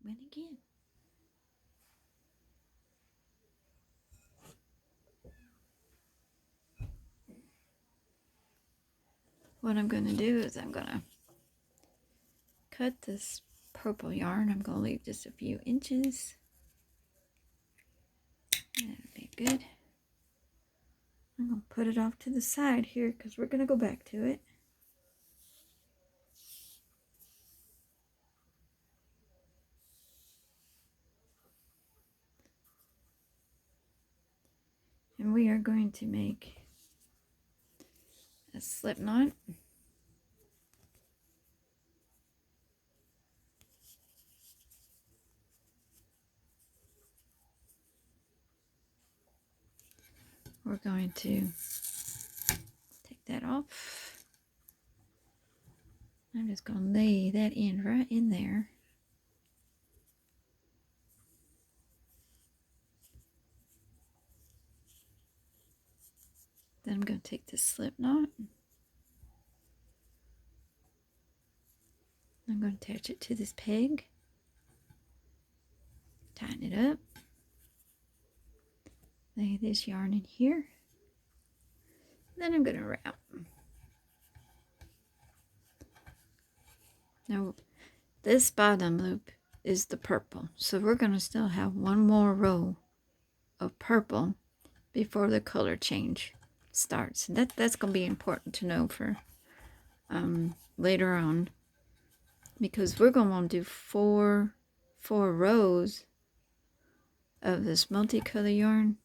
went again. What I'm going to do is I'm going to cut this purple yarn. I'm going to leave just a few inches. That'll be good. I'm going to put it off to the side here because we're going to go back to it. And we are going to make a slip knot. We're going to take that off. I'm just going to lay that in right in there. Then I'm going to take this slip knot. I'm going to attach it to this peg. Tighten it up. Lay this yarn in here. Then I'm going to wrap. Now, this bottom loop is the purple. So we're going to still have one more row of purple before the color change starts. That's going to be important to know for later on, because we're going to want to do four rows of this multicolor yarn.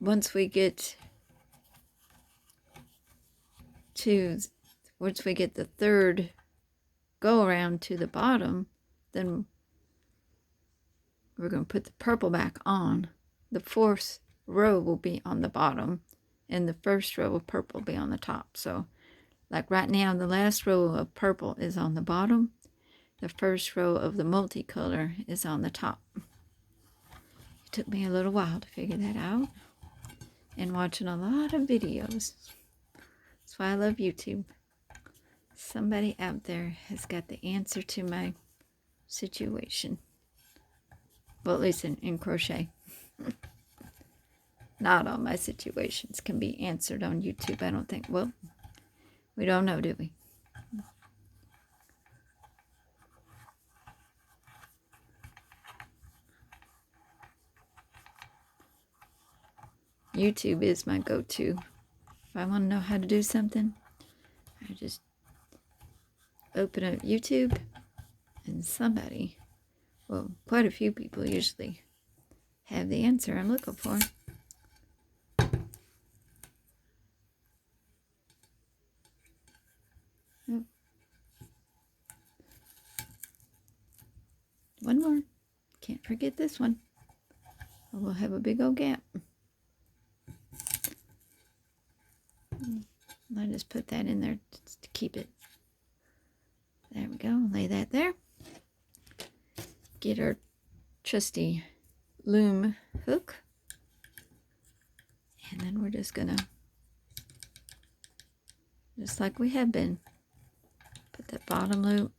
Once we get the third go around to the bottom, then we're going to put the purple back on. The fourth row will be on the bottom, and the first row of purple will be on the top. So, like right now, the last row of purple is on the bottom. The first row of the multicolor is on the top. It took me a little while to figure that out, and watching a lot of videos. That's why I love YouTube. Somebody out there has got the answer to my situation. Well, at least in crochet. Not all my situations can be answered on YouTube, I don't think. Well, we don't know, do we? YouTube is my go-to. If I want to know how to do something, I just open up YouTube, and somebody, well, quite a few people usually have the answer I'm looking for. Oh. One more. Can't forget this one, or we'll have a big old gap. I just put that in there just to keep it. There we go. Lay that there. Get our trusty loom hook. And then we're just going to, just like we have been, put that bottom loop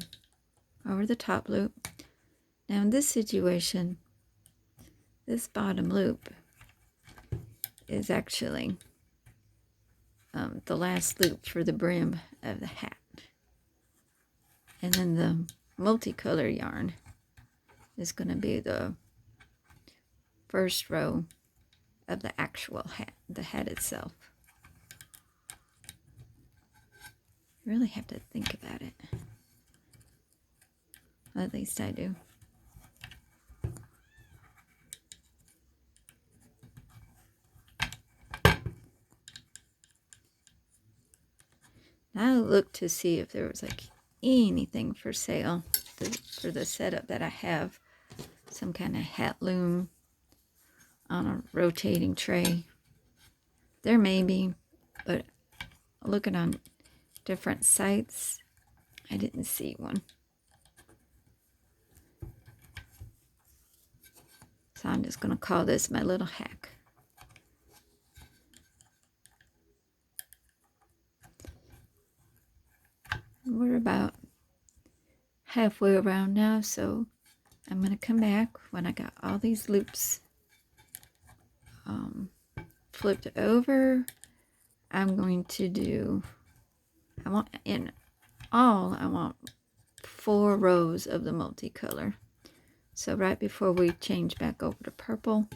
over the top loop. Now in this situation, this bottom loop is actually the last loop for the brim of the hat. And then the multicolor yarn is going to be the first row of the actual hat, the hat itself. You really have to think about it. At least I do. I looked to see if there was like anything for sale for the setup that I have. Some kind of hat loom on a rotating tray. There may be, but looking on different sites, I didn't see one. So I'm just going to call this my little hack. We're about halfway around now, so I'm going to come back when I got all these loops flipped over. I'm going to do, I want 4 rows of the multicolor. So right before we change back over to purple,